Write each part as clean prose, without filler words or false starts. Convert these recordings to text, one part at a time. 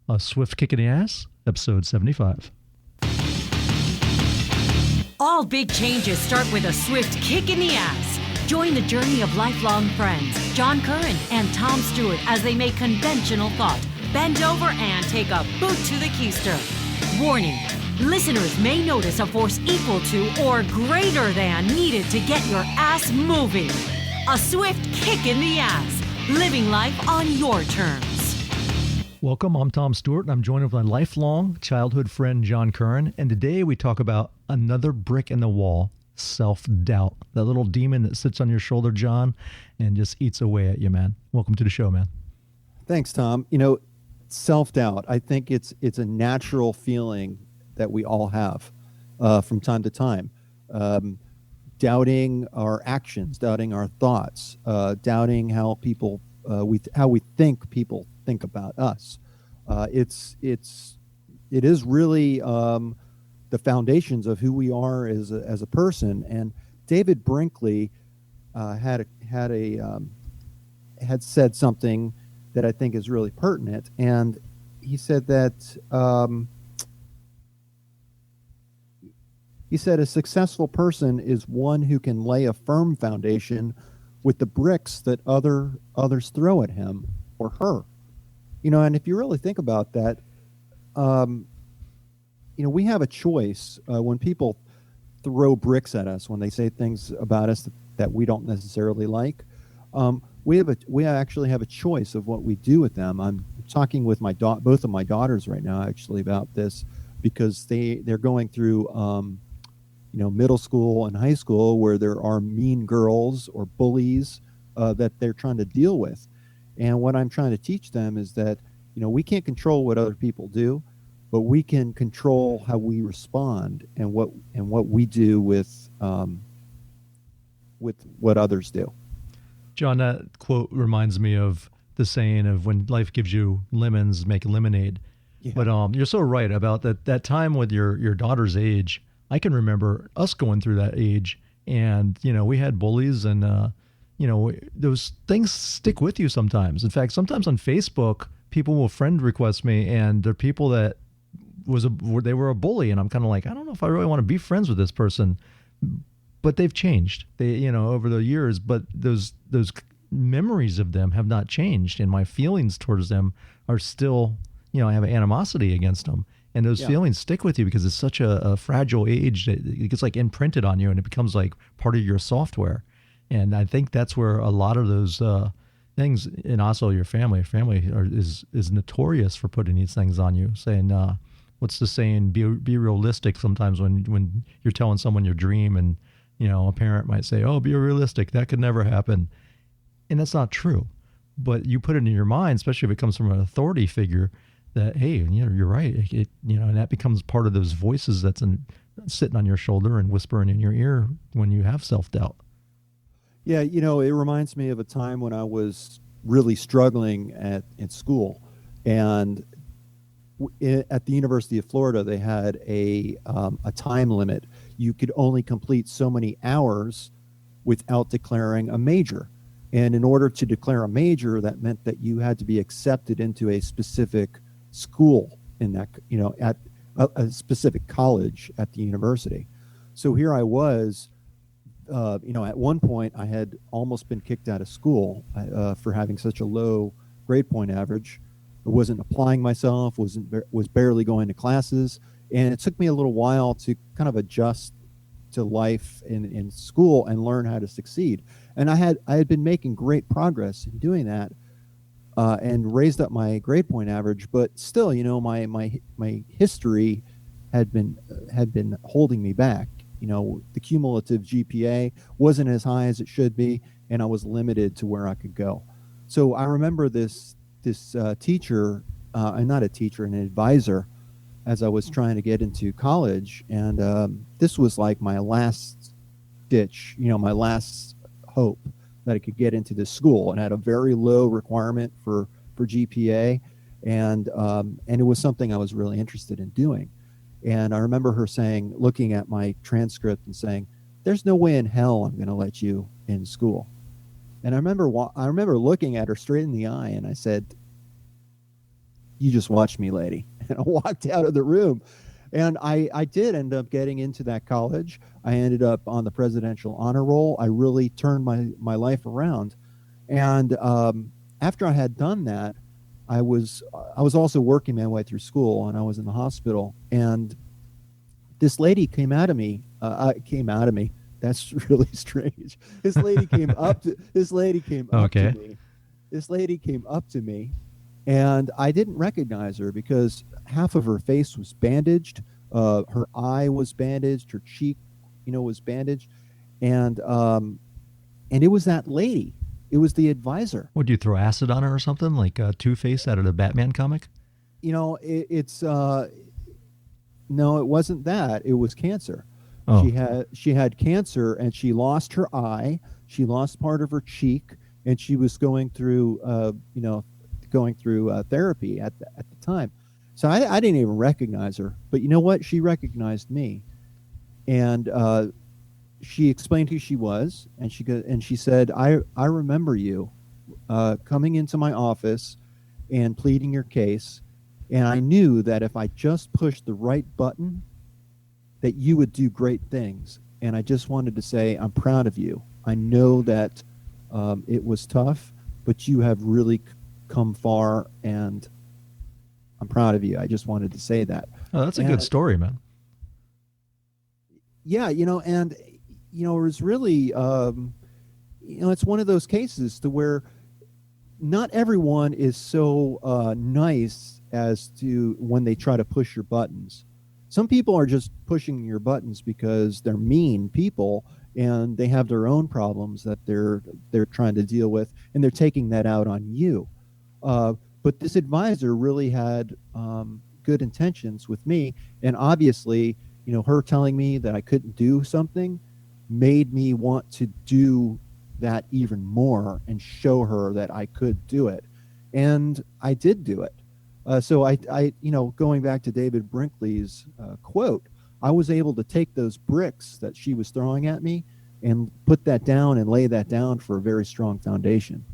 A Swift Kick in the Ass, episode 75. All big changes start with a swift kick in the ass. Join the journey of lifelong friends, John Curren and Tom Stewart, as they make conventional thought bend over and take a boot to the keister. Warning, listeners may notice a force equal to or greater than needed to get your ass moving. A swift kick in the ass, living life on your terms. Welcome, I'm Tom Stewart, and I'm joined with my lifelong childhood friend, John Curren, and today we talk about another brick in the wall, self-doubt. That little demon that sits on your shoulder, John, and just eats away at you, man. Welcome to the show, man. Thanks, Tom. You know, self-doubt, I think it's a natural feeling that we all have from time to time. Doubting our actions, doubting our thoughts, doubting how people how we think people think about us. It is really the foundations of who we are as a person. And David Brinkley had said something that I think is really pertinent, and he said that a successful person is one who can lay a firm foundation with the bricks that others throw at him or her. You know, and if you really think about that, we have a choice when people throw bricks at us, when they say things about us that we don't necessarily like. We actually have a choice of what we do with them. I'm talking with both of my daughters right now, actually, about this, because they're going through middle school and high school, where there are mean girls or bullies that they're trying to deal with. And what I'm trying to teach them is that, we can't control what other people do, but we can control how we respond and what we do with what others do. John, that quote reminds me of the saying of when life gives you lemons, make lemonade. Yeah. But you're so right about that time with your daughter's age. I can remember us going through that age, and we had bullies, and those things stick with you sometimes. In fact, sometimes on Facebook, people will friend request me, and they're people that they were a bully, and I'm kind of like, I don't know if I really want to be friends with this person, but they've changed. They over the years, but those memories of them have not changed, and my feelings towards them are still, I have an animosity against them. And those feelings stick with you because it's such a fragile age that it gets like imprinted on you, and it becomes like part of your software. And I think that's where a lot of those things, and also your family is notorious for putting these things on you, saying, what's the saying? Be realistic. Sometimes when you're telling someone your dream, and a parent might say, oh, be realistic. That could never happen. And that's not true. But you put it in your mind, especially if it comes from an authority figure, that, hey, you're right. And that becomes part of those voices that's sitting on your shoulder and whispering in your ear when you have self-doubt. Yeah, it reminds me of a time when I was really struggling at school, and at the University of Florida, they had a time limit. You could only complete so many hours without declaring a major. And in order to declare a major, that meant that you had to be accepted into a specific school in that, at a specific college at the university. So here I was, at one point I had almost been kicked out of school for having such a low grade point average. I wasn't applying myself, was barely going to classes, and it took me a little while to kind of adjust to life in school and learn how to succeed. And I had been making great progress in doing that. And raised up my grade point average, but still, my history had been holding me back. The cumulative GPA wasn't as high as it should be, and I was limited to where I could go. So I remember this teacher, not a teacher, an advisor, as I was trying to get into college, and this was like my last ditch, my last hope that I could get into this school, and had a very low requirement for GPA, and it was something I was really interested in doing. And I remember her looking at my transcript and saying, "There's no way in hell I'm going to let you in school." And I remember looking at her straight in the eye, and I said, you just watch me, lady. And I walked out of the room. And I did end up getting into that college. I ended up on the presidential honor roll. I really turned my life around. And after I had done that, I was also working my way through school, and I was in the hospital. And this lady came out of me. That's really strange. This lady came up to me. This lady came up to me, and I didn't recognize her because half of her face was bandaged. Her eye was bandaged. Her cheek, was bandaged. And it was that lady. It was the advisor. Would you throw acid on her or something, like Two-Face out of the Batman comic? No, it wasn't that. It was cancer. Oh. She had cancer, and she lost her eye. She lost part of her cheek, and she was going through therapy at the time. So I didn't even recognize her. But you know what? She recognized me, and she explained who she was, and she said, I remember you coming into my office and pleading your case, and I knew that if I just pushed the right button, that you would do great things. And I just wanted to say, I'm proud of you. I know that it was tough, but you have really come far, and I'm proud of you. I just wanted to say that. Oh, that's a good story, man. Yeah, and it was really, it's one of those cases to where not everyone is so nice as to when they try to push your buttons. Some people are just pushing your buttons because they're mean people and they have their own problems that they're trying to deal with, and they're taking that out on you. But this advisor really had good intentions with me, and obviously, her telling me that I couldn't do something made me want to do that even more and show her that I could do it. And I did do it. So I going back to David Brinkley's quote, I was able to take those bricks that she was throwing at me and put that down and lay that down for a very strong foundation.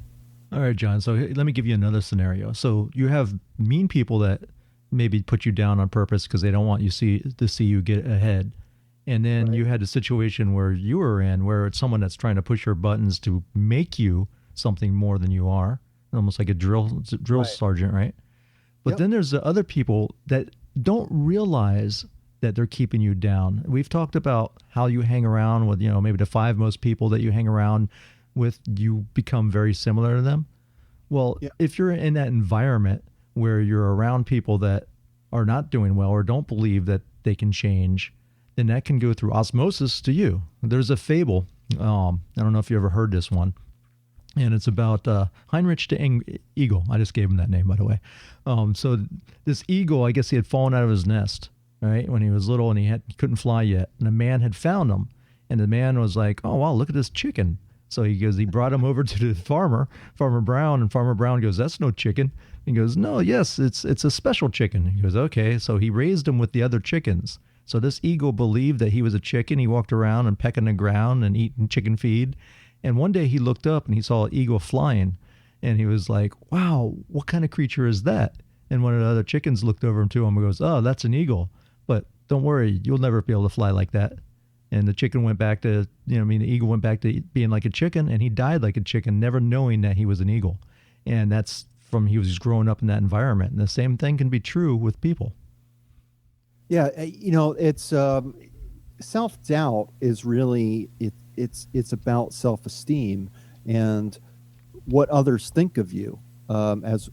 All right, John. So let me give you another scenario. So you have mean people that maybe put you down on purpose because they don't want you to see you get ahead. And then Right. you had a situation where you were in where it's someone that's trying to push your buttons to make you something more than you are, almost like a drill Right. sergeant, right? But Yep. then there's the other people that don't realize that they're keeping you down. We've talked about how you hang around with, maybe the 5 most people that you hang around with, you become very similar to them. Well, Yeah. if you're in that environment where you're around people that are not doing well or don't believe that they can change, then that can go through osmosis to you. There's a fable. I don't know if you ever heard this one. And it's about Heinrich the Eagle. I just gave him that name, by the way. So this eagle, I guess he had fallen out of his nest, right, when he was little, and he couldn't fly yet. And a man had found him, and the man was like, "Oh wow, look at this chicken." So he brought him over to the Farmer Brown, and Farmer Brown goes, "That's no chicken." He goes, "No, yes, it's a special chicken." He goes, "Okay." So he raised him with the other chickens. So this eagle believed that he was a chicken. He walked around and pecking the ground and eating chicken feed. And one day he looked up and he saw an eagle flying, and he was like, "Wow, what kind of creature is that?" And one of the other chickens looked over him to him and goes, "Oh, that's an eagle. But don't worry, you'll never be able to fly like that." And the chicken went back to, the eagle went back to being like a chicken, and he died like a chicken, never knowing that he was an eagle. And that's from he was just growing up in that environment. And the same thing can be true with people. Yeah, it's self-doubt is really it's about self-esteem and what others think of you, as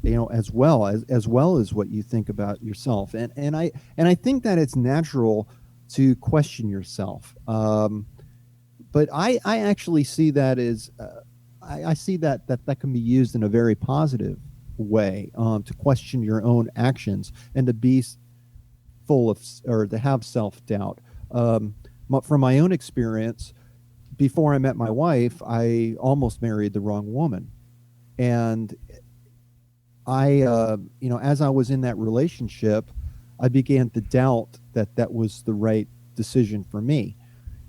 well as what you think about yourself. And I think that it's natural to question yourself. But I actually see that as I see that can be used in a very positive way, to question your own actions and to be full of, or to have self-doubt. From my own experience, before I met my wife, I almost married the wrong woman. And I, as I was in that relationship, I began to doubt that was the right decision for me.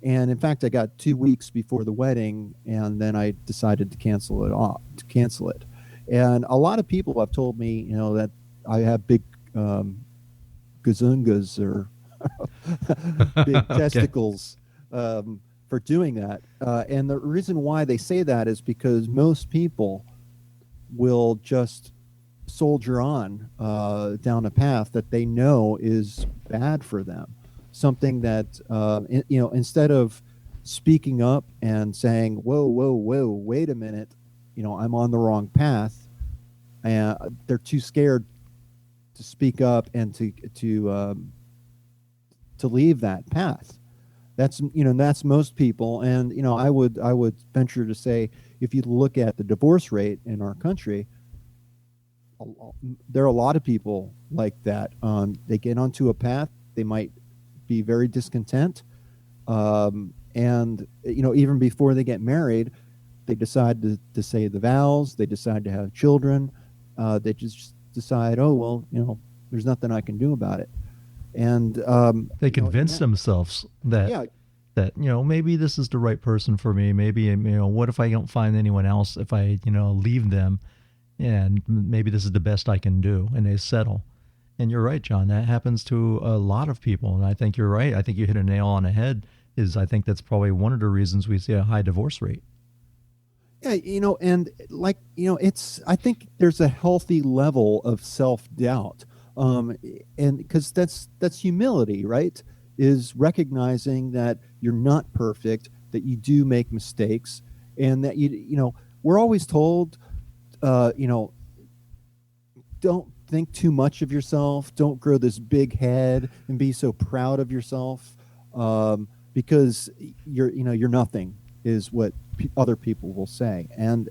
And in fact, I got 2 weeks before the wedding, and then I decided to cancel it. And a lot of people have told me, that I have big gazungas or big testicles for doing that. And the reason why they say that is because most people will just soldier on down a path that they know is bad for them. Something that, instead of speaking up and saying, whoa, whoa, whoa, wait a minute, I'm on the wrong path. And they're too scared to speak up and to leave that path. That's most people. And, I would venture to say, if you look at the divorce rate in our country, there are a lot of people like that. They get onto a path, they might be very discontent. And, even before they get married, they decide to say the vows, they decide to have children. They just decide, oh, well, there's nothing I can do about it. And they convince themselves that maybe this is the right person for me. Maybe, what if I don't find anyone else if I, leave them, and maybe this is the best I can do, and they settle. And you're right, John, that happens to a lot of people. And I think you're right. I think you hit a nail on the head. I think that's probably one of the reasons we see a high divorce rate. Yeah, and I think there's a healthy level of self-doubt. And because that's humility, right? Is recognizing that you're not perfect, that you do make mistakes, and that we're always told, don't think too much of yourself, don't grow this big head and be so proud of yourself, because you're nothing, is what other people will say. And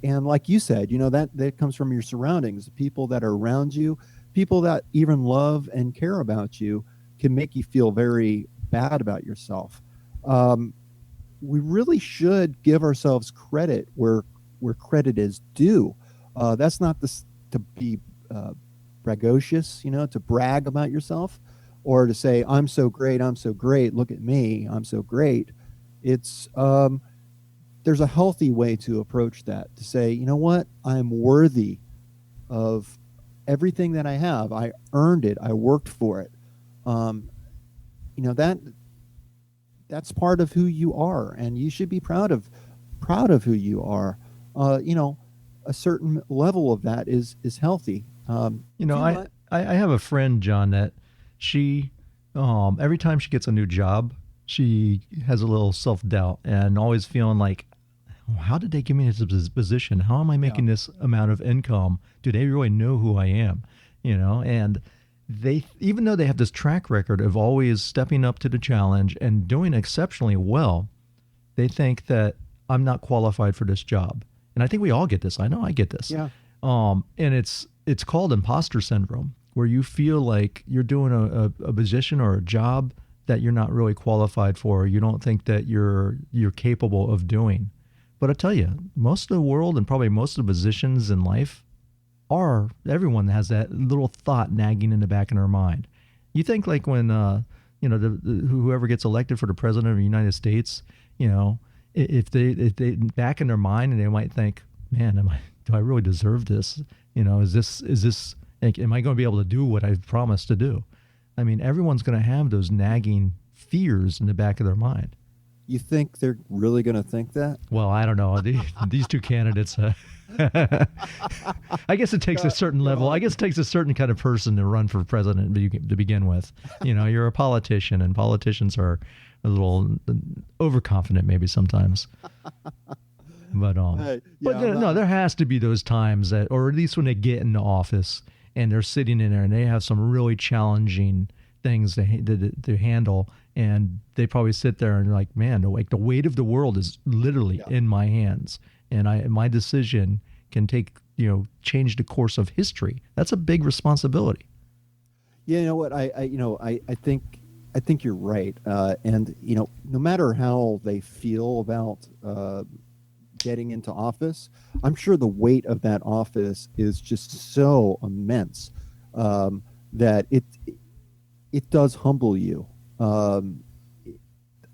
like you said, that comes from your surroundings. The people that are around you, people that even love and care about you, can make you feel very bad about yourself. We really should give ourselves credit where credit is due. That's not to be braggadocious, to brag about yourself, or to say, I'm so great, look at me, I'm so great. It's there's a healthy way to approach that, to say, you know what, I'm worthy of everything that I have. I earned it, I worked for it. That's part of who you are, and you should be proud of who you are. A certain level of that is healthy. I have a friend, John, that she every time she gets a new job, she has a little self-doubt and always feeling like, how did they give me this position? How am I making this amount of income? Do they really know who I am? And they, even though they have this track record of always stepping up to the challenge and doing exceptionally well, they think that I'm not qualified for this job. And I think we all get this. I know I get this. Yeah. And it's called imposter syndrome, where you feel like you're doing a position or a job that you're not really qualified for. You don't think that you're capable of doing. But I tell you, most of the world and probably most of the positions in life everyone has that little thought nagging in the back of their mind. You think like when, whoever gets elected for the president of the United States, if they back in their mind, and they might think, man, do I really deserve this? Is this, am I going to be able to do what I've promised to do? I mean, everyone's going to have those nagging fears in the back of their mind. You think they're really going to think that? Well, I don't know. These two candidates, I guess it takes a certain level. I guess it takes a certain kind of person to run for president to begin with. You're a politician, and politicians are a little overconfident maybe sometimes. But there has to be those times that, or at least when they get into office and they're sitting in there and they have some really challenging things to handle, and they probably sit there and like, man, like the weight of the world is literally in my hands, and my decision can change the course of history. That's a big responsibility. Yeah, you know what? I think you're right. And no matter how they feel about getting into office, I'm sure the weight of that office is just so immense that it does humble you.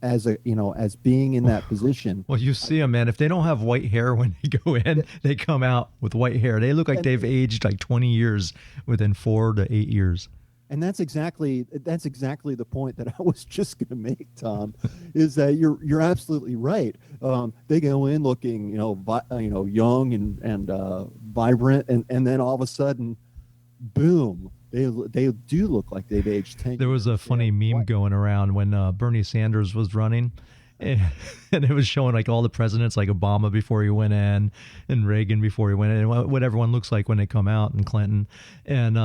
as a, as being in that position. Well, you see them, man. If they don't have white hair when they go in, they come out with white hair. They look like they've aged like 20 years within 4 to 8 years. And that's exactly the point that I was just going to make, Tom, is that you're absolutely right. They go in looking, young and vibrant, and then all of a sudden, boom, they do look like they've aged 10 years. There was a funny meme going around when Bernie Sanders was running, and it was showing like all the presidents, like Obama before he went in, and Reagan before he went in, and what everyone looks like when they come out, and Clinton, and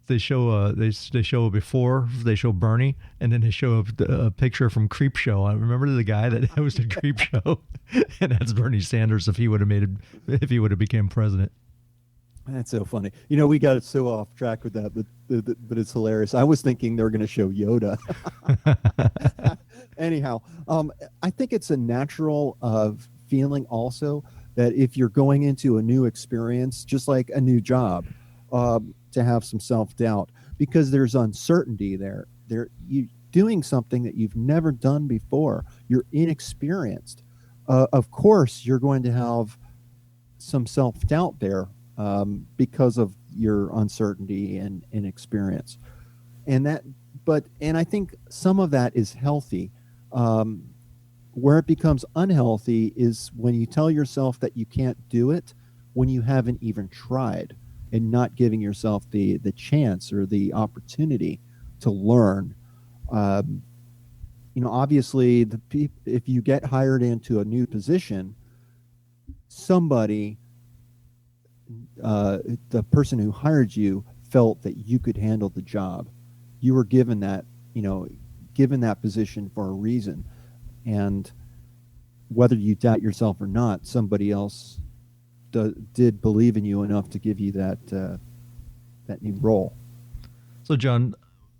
they show they show before, they show Bernie, and then they show a picture from Creepshow. I remember the guy that hosted Creepshow, and that's Bernie Sanders if he would have become president. That's so funny. We got it so off track with that, but it's hilarious. I was thinking they were going to show Yoda. Anyhow, I think it's a natural feeling also that if you're going into a new experience, just like a new job, to have some self-doubt, because there's uncertainty there. You doing something that you've never done before. You're inexperienced. Of course, you're going to have some self-doubt there. Because of your uncertainty and inexperience, and I think some of that is healthy. Where it becomes unhealthy is when you tell yourself that you can't do it when you haven't even tried, and not giving yourself the chance or the opportunity to learn. Obviously, if you get hired into a new position, somebody. The person who hired you felt that you could handle the job. You were given that position for a reason, and whether you doubt yourself or not, somebody else did believe in you enough to give you that new role. So, John,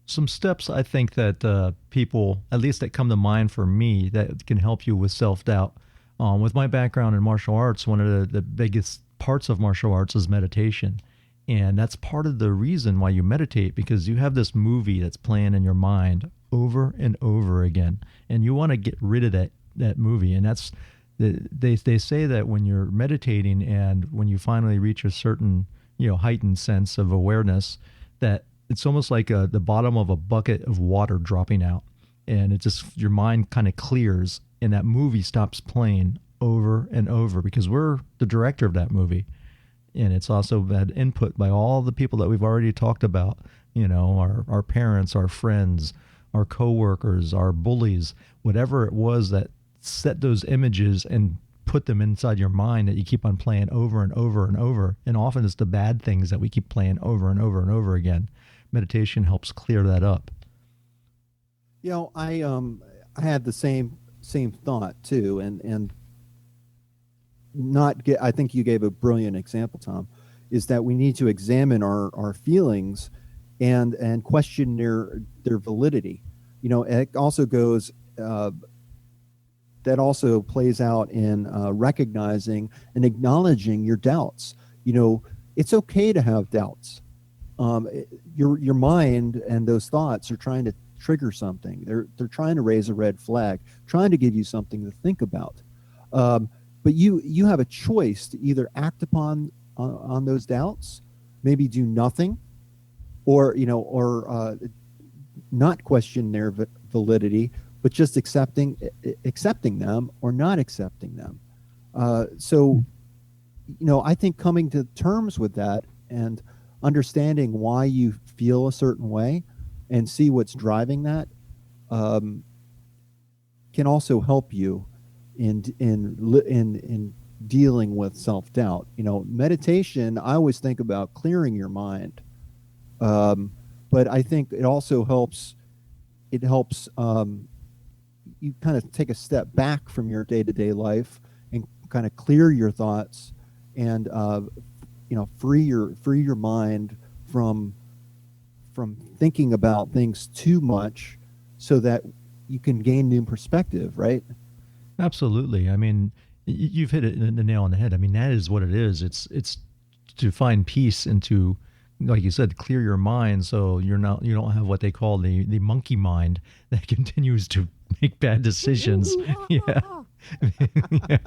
some steps I think that people, at least that come to mind for me, that can help you with self-doubt. With my background in martial arts, one of the biggest parts of martial arts is meditation. And that's part of the reason why you meditate, because you have this movie that's playing in your mind over and over again. And you want to get rid of that movie. And that's, they say that when you're meditating and when you finally reach a certain, heightened sense of awareness, that it's almost like the bottom of a bucket of water dropping out. And it just, your mind kind of clears and that movie stops playing over and over, because we're the director of that movie. And it's also had input by all the people that we've already talked about, our parents, our friends, our coworkers, our bullies, whatever it was that set those images and put them inside your mind that you keep on playing over and over and over. And often it's the bad things that we keep playing over and over and over again. Meditation helps clear that up. I had the same thought too, and I think you gave a brilliant example, Tom, is that we need to examine our feelings and question their validity. It also goes, that also plays out in recognizing and acknowledging your doubts. It's okay to have doubts. Your mind and those thoughts are trying to trigger something. They're trying to raise a red flag, trying to give you something to think about. But you have a choice to either act upon on those doubts, maybe do nothing, or not question their validity, but just accepting them or not accepting them. I think coming to terms with that and understanding why you feel a certain way and see what's driving that can also help you in dealing with self-doubt. Meditation, I always think about clearing your mind, but I think it also helps. It helps you kind of take a step back from your day-to-day life and kind of clear your thoughts and free your mind from thinking about things too much, so that you can gain new perspective, right? Absolutely. I mean, you've hit it the nail on the head. I mean, that is what it is. It's to find peace and to, like you said, clear your mind, so you don't have what they call the monkey mind that continues to make bad decisions. Yeah. Yeah.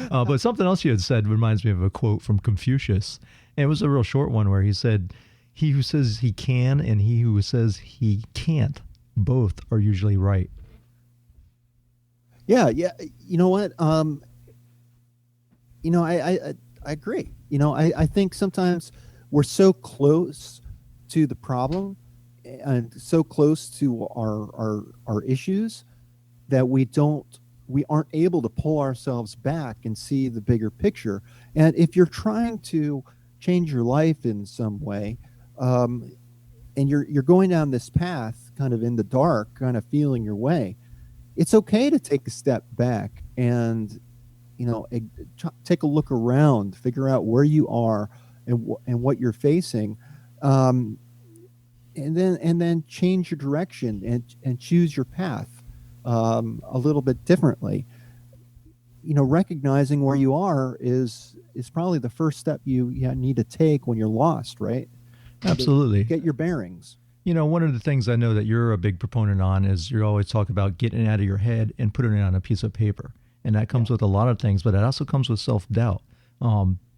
But something else you had said reminds me of a quote from Confucius. And it was a real short one where he said, "He who says he can and he who says he can't, both are usually right." Yeah. You know what? I agree. I think sometimes we're so close to the problem and so close to our issues that we aren't able to pull ourselves back and see the bigger picture. And if you're trying to change your life in some way, and you're going down this path kind of in the dark, kind of feeling your way, it's okay to take a step back and take a look around, figure out where you are and what you're facing, and then change your direction and choose your path a little bit differently. Recognizing where you are is probably the first step you need to take when you're lost, right? Absolutely. Get your bearings. One of the things I know that you're a big proponent on is you always talk about getting it out of your head and putting it on a piece of paper. And that comes with a lot of things, but it also comes with self-doubt.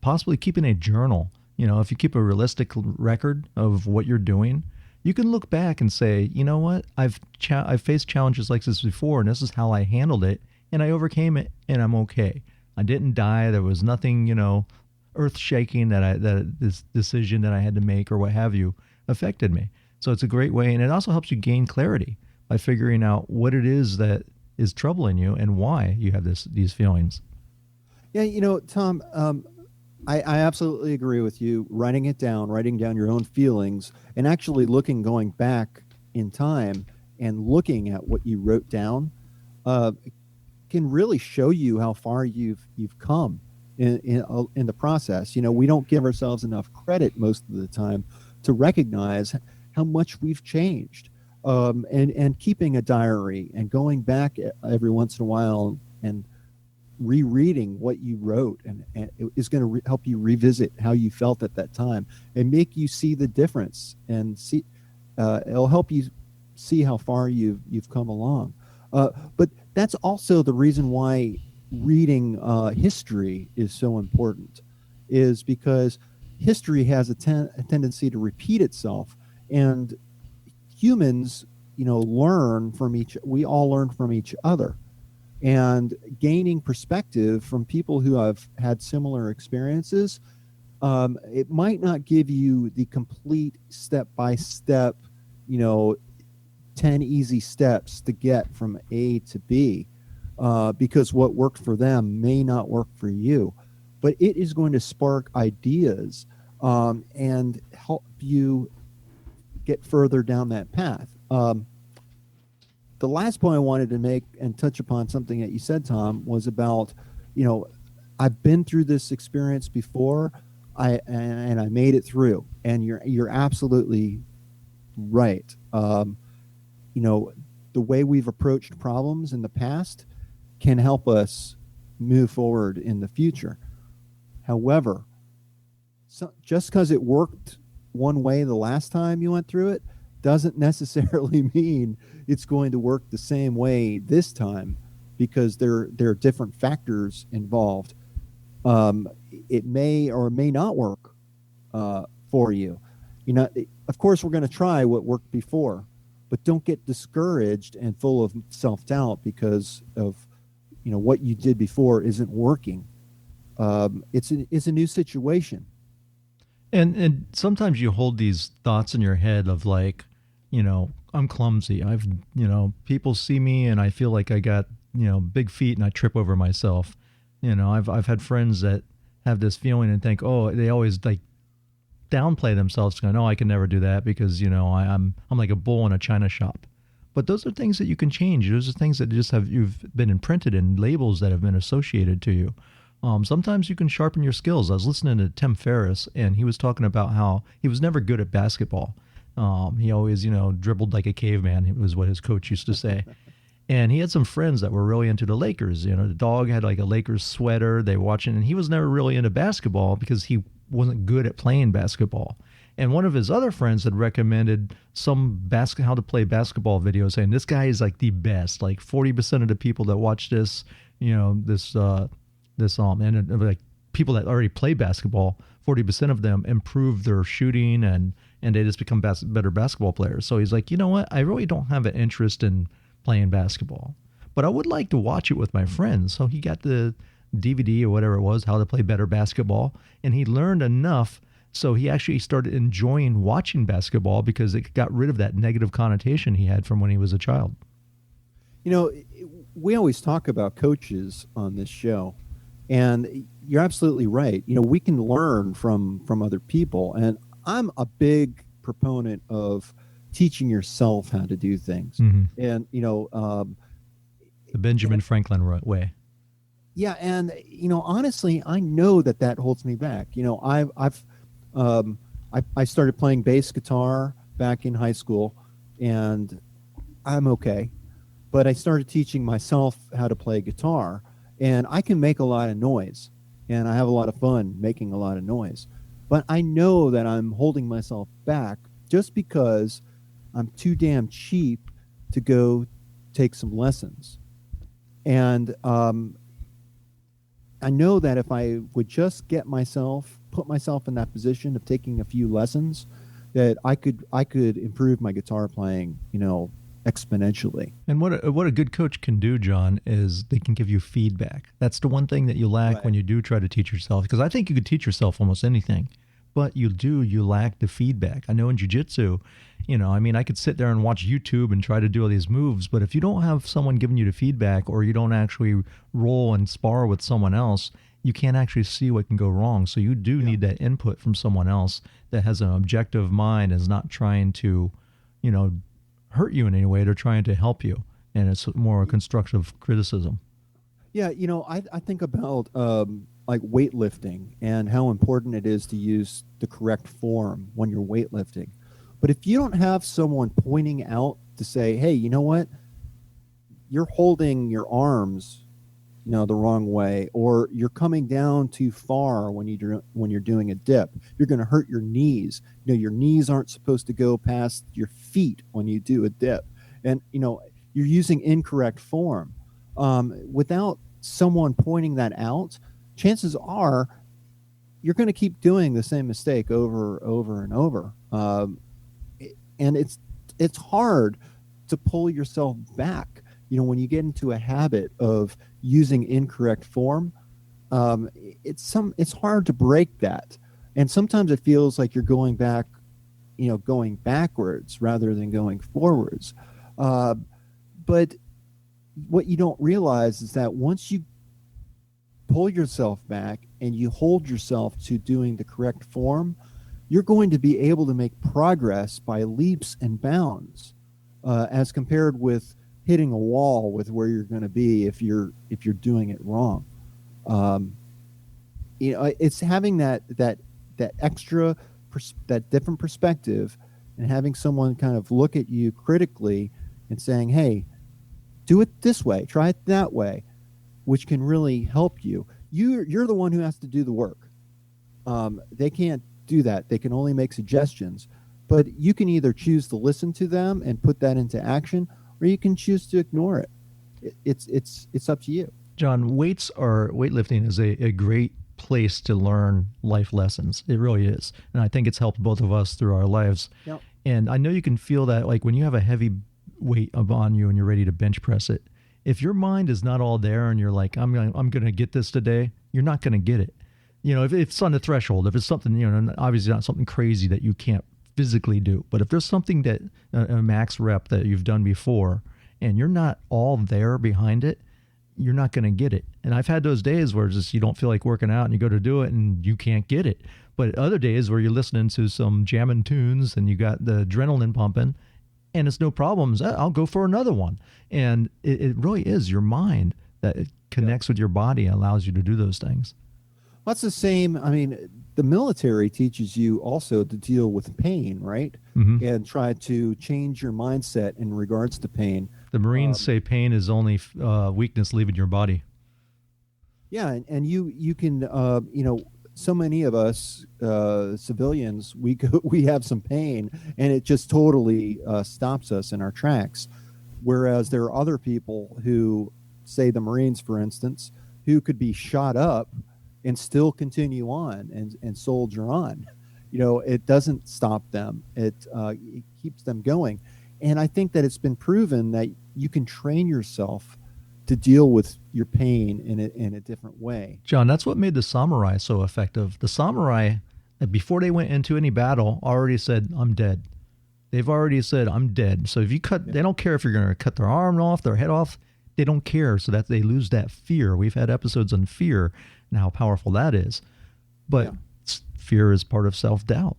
Possibly keeping a journal. If you keep a realistic record of what you're doing, you can look back and say, you know what, I've faced challenges like this before, and this is how I handled it, and I overcame it, and I'm okay. I didn't die. There was nothing, earth-shaking that this decision that I had to make or what have you affected me. So it's a great way, and it also helps you gain clarity by figuring out what it is that is troubling you and why you have these feelings. Yeah, Tom, I absolutely agree with you. Writing down your own feelings, and actually going back in time and looking at what you wrote down, can really show you how far you've come in the process. We don't give ourselves enough credit most of the time to recognize how much we've changed. And keeping a diary and going back every once in a while and rereading what you wrote and it is going to help you revisit how you felt at that time and make you see the difference and see it'll help you see how far you've come along. But that's also the reason why reading history is so important, is because history has a tendency to repeat itself, and humans, we all learn from each other, and gaining perspective from people who have had similar experiences. It might not give you the complete step-by-step, 10 easy steps to get from A to B, because what worked for them may not work for you, but it is going to spark ideas and help you get further down that path. The last point I wanted to make and touch upon something that you said, Tom, was about, I've been through this experience before, and I made it through. And you're absolutely right. The way we've approached problems in the past can help us move forward in the future. However, just because it worked one way the last time you went through it doesn't necessarily mean it's going to work the same way this time, because there are different factors involved. It may or may not work for you. Of course, we're going to try what worked before, but don't get discouraged and full of self-doubt because of what you did before isn't working. It's a new situation. And sometimes you hold these thoughts in your head of like, I'm clumsy. People see me and I feel like I got, big feet and I trip over myself. I've had friends that have this feeling and think, they always like downplay themselves, going, I can never do that because, I'm like a bull in a china shop. But those are things that you can change. Those are things that you've been imprinted in, labels that have been associated to you. Sometimes you can sharpen your skills. I was listening to Tim Ferriss, and he was talking about how he was never good at basketball. He always, dribbled like a caveman. It was what his coach used to say. And he had some friends that were really into the Lakers. The dog had like a Lakers sweater. They were watching, and he was never really into basketball because he wasn't good at playing basketball. And one of his other friends had recommended some how to play basketball videos, saying this guy is like the best. Like 40% of the people that watch this, and like people that already play basketball, 40% of them improve their shooting and they just become better basketball players. So he's like, you know what? I really don't have an interest in playing basketball, but I would like to watch it with my friends. So he got the DVD or whatever it was, how to play better basketball, and he learned enough. So he actually started enjoying watching basketball because it got rid of that negative connotation he had from when he was a child. We always talk about coaches on this show, and you're absolutely right. We can learn from other people, and I'm a big proponent of teaching yourself how to do things. Mm-hmm. And the Benjamin Franklin way. Yeah, and honestly, I know that holds me back. I started playing bass guitar back in high school, and I'm okay. But I started teaching myself how to play guitar, and I can make a lot of noise, and I have a lot of fun making a lot of noise. But I know that I'm holding myself back just because I'm too damn cheap to go take some lessons. And I know that if I would just put myself in that position of taking a few lessons, that I could improve my guitar playing, exponentially. And what a good coach can do, John, is they can give you feedback. That's the one thing that you lack when you do try to teach yourself, because I think you could teach yourself almost anything, but you lack the feedback. I know in jiu-jitsu, I could sit there and watch YouTube and try to do all these moves, but if you don't have someone giving you the feedback, or you don't actually roll and spar with someone else, you can't actually see what can go wrong. So you do need that input from someone else that has an objective mind and is not trying to, hurt you in any way. They're trying to help you, and it's more a constructive criticism. Yeah, I think about like weightlifting and how important it is to use the correct form when you're weightlifting. But if you don't have someone pointing out to say, hey, you know what? You're holding your arms, the wrong way, or you're coming down too far when you're doing a dip. You're going to hurt your knees. Your knees aren't supposed to go past your feet when you do a dip. And, you're using incorrect form. Without someone pointing that out, chances are you're going to keep doing the same mistake over and over. And it's hard to pull yourself back. When you get into a habit of using incorrect form, it's hard to break that. And sometimes it feels like you're going backwards rather than going forwards. But what you don't realize is that once you pull yourself back and you hold yourself to doing the correct form, you're going to be able to make progress by leaps and bounds, as compared with hitting a wall with where you're going to be if you're doing it wrong. It's having that extra that different perspective, and having someone kind of look at you critically and saying, hey, do it this way, try it that way, which can really help you. You're the one who has to do the work. They can't do that. They can only make suggestions, but you can either choose to listen to them and put that into action, or you can choose to ignore it. It's up to you. John, weightlifting is a great place to learn life lessons. It really is. And I think it's helped both of us through our lives. Yep. And I know you can feel that, like when you have a heavy weight on you and you're ready to bench press it, if your mind is not all there and you're like, I'm going to get this today, you're not going to get it. If it's on the threshold, if it's something, obviously not something crazy that you can't physically do, but if there's something that a max rep that you've done before and you're not all there behind it, you're not going to get it. And I've had those days where just you don't feel like working out and you go to do it and you can't get it. But other days where you're listening to some jamming tunes and you got the adrenaline pumping and it's no problems, I'll go for another one. And it really is your mind that it connects with your body and allows you to do those things. Well, that's the same. I mean, the military teaches you also to deal with pain, right? Mm-hmm. And try to change your mindset in regards to pain. The Marines say pain is only weakness leaving your body. Yeah, and you can so many of us civilians, we have some pain, and it just totally stops us in our tracks. Whereas there are other people who, say the Marines, for instance, who could be shot up and still continue on and soldier on. It doesn't stop them. It keeps them going. And I think that it's been proven that you can train yourself to deal with your pain in a different way. John, that's what made the samurai so effective. The samurai, before they went into any battle, already said, I'm dead. They've already said, I'm dead. So if you cut, they don't care if you're going to cut their arm off, their head off. They don't care, so that they lose that fear. We've had episodes on fear and how powerful that is. But fear is part of self-doubt.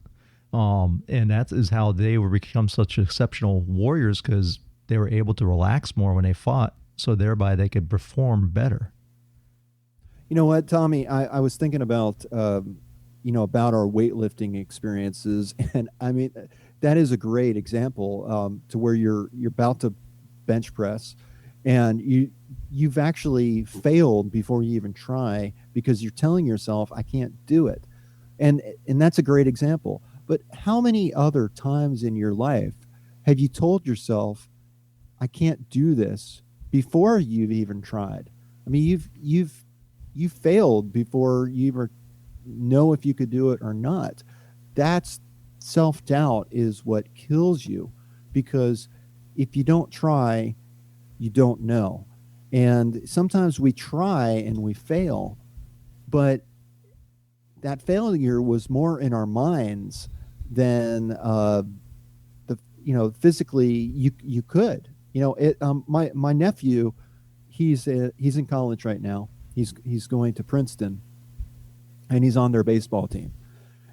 And that is how they were become such exceptional warriors, because they were able to relax more when they fought, so thereby they could perform better. You know what, Tommy? I was thinking about about our weightlifting experiences, and I mean that is a great example to where you're about to bench press, and you've actually failed before you even try, because you're telling yourself, I can't do it, and that's a great example. But how many other times in your life have you told yourself, I can't do this, before you've even tried? I mean, you've failed before you even know if you could do it or not. That's self-doubt is what kills you, because if you don't try, you don't know. And sometimes we try and we fail, but that failure was more in our minds than physically you could. My nephew, he's in college right now. He's going to Princeton, and he's on their baseball team,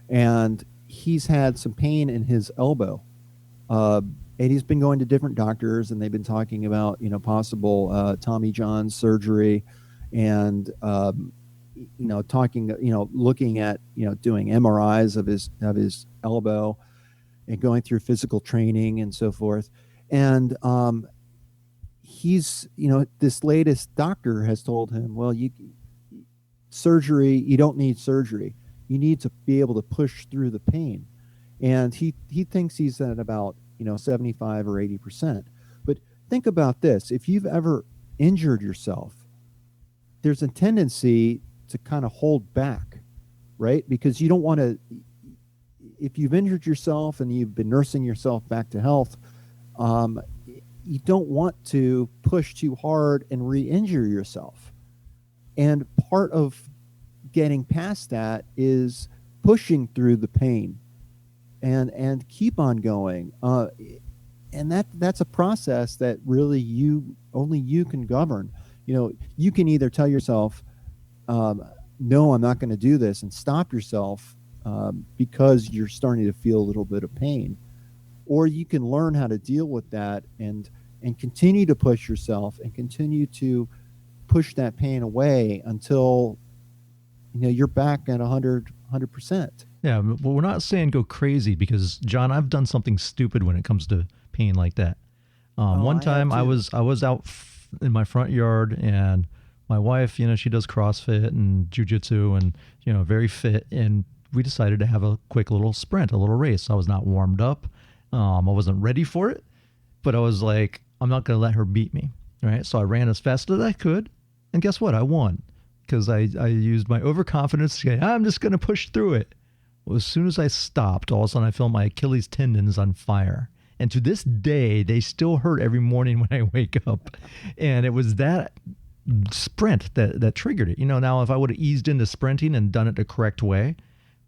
and he's had some pain in his elbow, and he's been going to different doctors, and they've been talking about possible Tommy John surgery, and looking at doing MRIs of his elbow, and going through physical training and so forth. And he's, this latest doctor has told him, well, you don't need surgery. You need to be able to push through the pain. And he thinks he's at about 75 or 80%. But think about this: if you've ever injured yourself, there's a tendency to kind of hold back, right? Because you don't want to. If you've injured yourself and you've been nursing yourself back to health, you don't want to push too hard and re-injure yourself. And part of getting past that is pushing through the pain and keep on going. And that's a process that really only you can govern. You can either tell yourself, no, I'm not going to do this, and stop yourself because you're starting to feel a little bit of pain. Or you can learn how to deal with that and continue to push yourself and continue to push that pain away until you're back at 100%. Yeah, but we're not saying go crazy, because John, I've done something stupid when it comes to pain like that. One time I was out in my front yard, and my wife, she does CrossFit and jiu-jitsu, and very fit, and we decided to have a quick little sprint, a little race. I was not warmed up. I wasn't ready for it, but I was like, I'm not going to let her beat me. Right. So I ran as fast as I could. And guess what? I won, because I used my overconfidence to say, I'm just going to push through it. Well, as soon as I stopped, all of a sudden I felt my Achilles tendons on fire. And to this day, they still hurt every morning when I wake up. And it was that sprint that triggered it. Now if I would have eased into sprinting and done it the correct way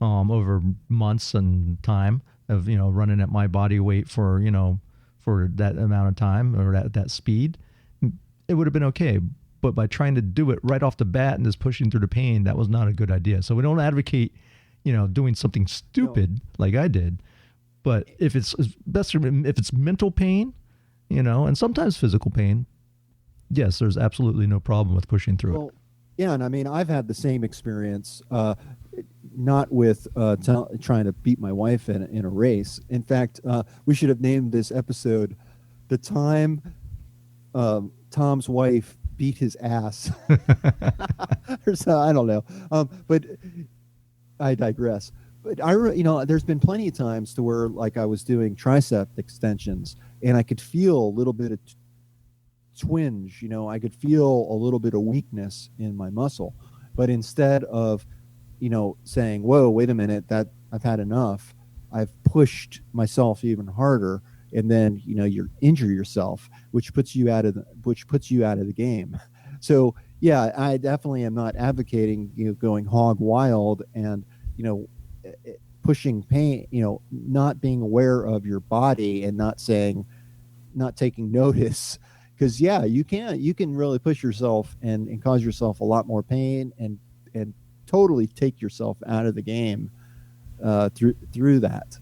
over months and time of, running at my body weight for that amount of time or that speed, it would have been okay. But by trying to do it right off the bat and just pushing through the pain, that was not a good idea. So we don't advocate, doing something stupid like I did. But if it's mental pain, and sometimes physical pain, yes, there's absolutely no problem with pushing through it. Yeah, and I mean, I've had the same experience, not with trying to beat my wife in a race. In fact, we should have named this episode "The Time Tom's Wife Beat His Ass." Or so, I don't know. But I digress. But there's been plenty of times to where like I was doing tricep extensions and I could feel a little bit of twinge, I could feel a little bit of weakness in my muscle. But instead of, saying, whoa, wait a minute, that I've had enough, I've pushed myself even harder. And then, you injure yourself, which puts you out of the game. So yeah, I definitely am not advocating, going hog wild and, pushing pain, not being aware of your body and not taking notice. Because yeah, you can really push yourself and cause yourself a lot more pain and totally take yourself out of the game through that.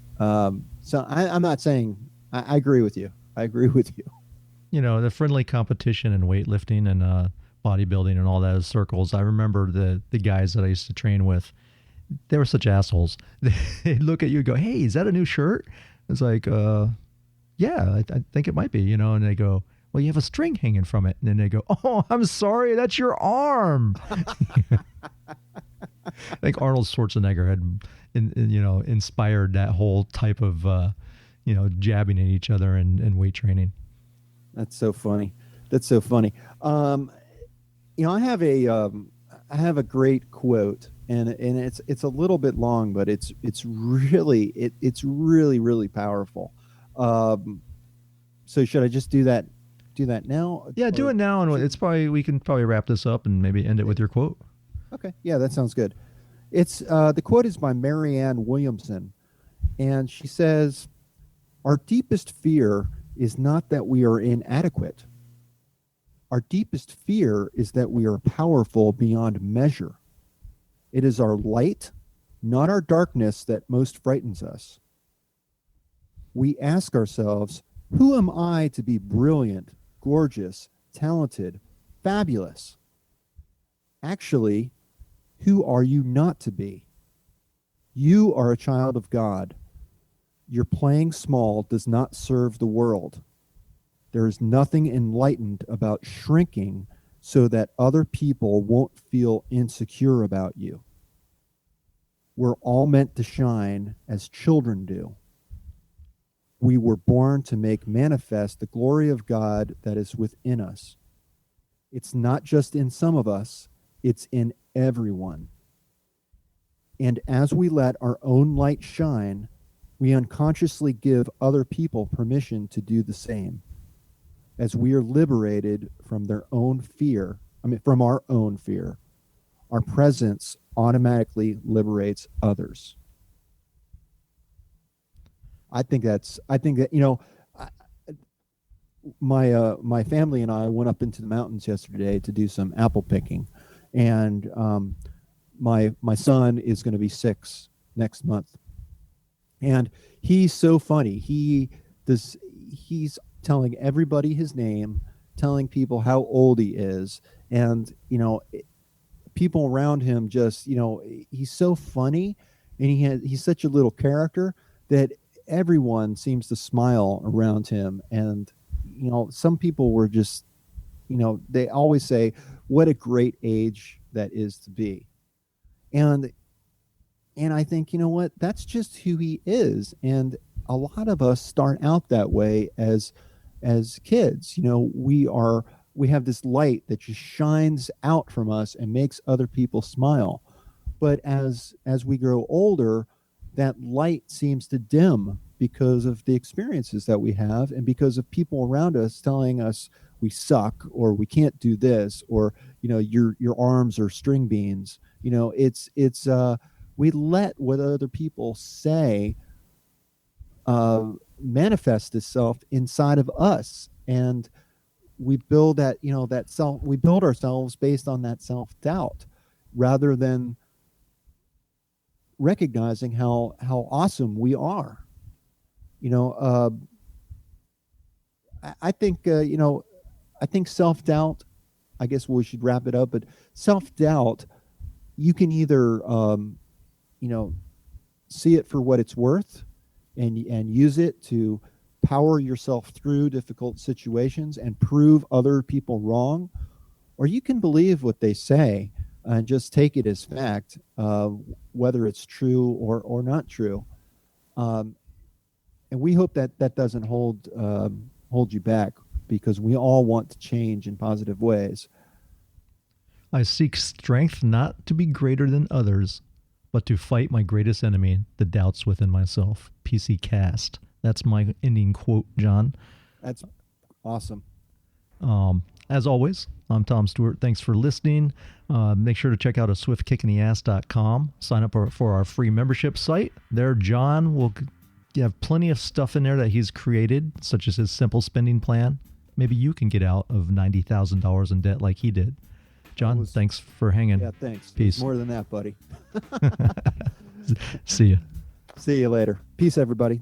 So I'm not saying I agree with you. I agree with you. The friendly competition in weightlifting and bodybuilding and all that circles. I remember the guys that I used to train with. They were such assholes. They'd look at you and go, "Hey, is that a new shirt?" It's like, yeah, I think it might be, and they go, "Well, you have a string hanging from it." And then they go, "Oh, I'm sorry, that's your arm." I think Arnold Schwarzenegger had, inspired that whole type of, jabbing at each other and weight training. That's so funny. I have a great quote, and it's a little bit long, but it's really powerful. So should I just do that now? Yeah, do it now, and we can probably wrap this up and maybe end it with your quote. Okay, yeah, that sounds good. It's the quote is by Marianne Williamson, and she says, "Our deepest fear is not that we are inadequate. Our deepest fear is that we are powerful beyond measure. It is our light, not our darkness, that most frightens us. We ask ourselves, who am I to be brilliant, gorgeous, talented, fabulous? Actually, who are you not to be? You are a child of God. Your playing small does not serve the world. There is nothing enlightened about shrinking so that other people won't feel insecure about you. We're all meant to shine as children do. We were born to make manifest the glory of God that is within us. It's not just in some of us, it's in everyone. And as we let our own light shine, we unconsciously give other people permission to do the same. As we are liberated from our own fear, our presence automatically liberates others." I think that, my family and I went up into the mountains yesterday to do some apple picking, and my son is going to be 6 next month, and he's so funny. He's telling everybody his name, telling people how old he is, and people around him just, he's so funny, and he's such a little character that everyone seems to smile around him. And some people were just, they always say what a great age that is to be. And I think, what, that's just who he is. And a lot of us start out that way as kids. We have this light that just shines out from us and makes other people smile. But as we grow older, that light seems to dim because of the experiences that we have and because of people around us telling us we suck or we can't do this, or your arms are string beans. It's we let what other people say manifest itself inside of us, and we build we build ourselves based on that self-doubt rather than recognizing how awesome we are. I think I think self-doubt, I guess we should wrap it up, but self-doubt, you can either see it for what it's worth and use it to power yourself through difficult situations and prove other people wrong, or you can believe what they say and just take it as fact, whether it's true or not true. And we hope that that doesn't hold you back, because we all want to change in positive ways. I seek strength not to be greater than others, but to fight my greatest enemy, the doubts within myself. PC Cast. That's my ending quote, John. That's awesome. As always, I'm Tom Stewart. Thanks for listening. Make sure to check out swiftkickingtheass.com. Sign up for our free membership site. There, John will have plenty of stuff in there that he's created, such as his simple spending plan. Maybe you can get out of $90,000 in debt like he did. John, thanks for hanging. Yeah, thanks. Peace. More than that, buddy. See ya. See you later. Peace, everybody.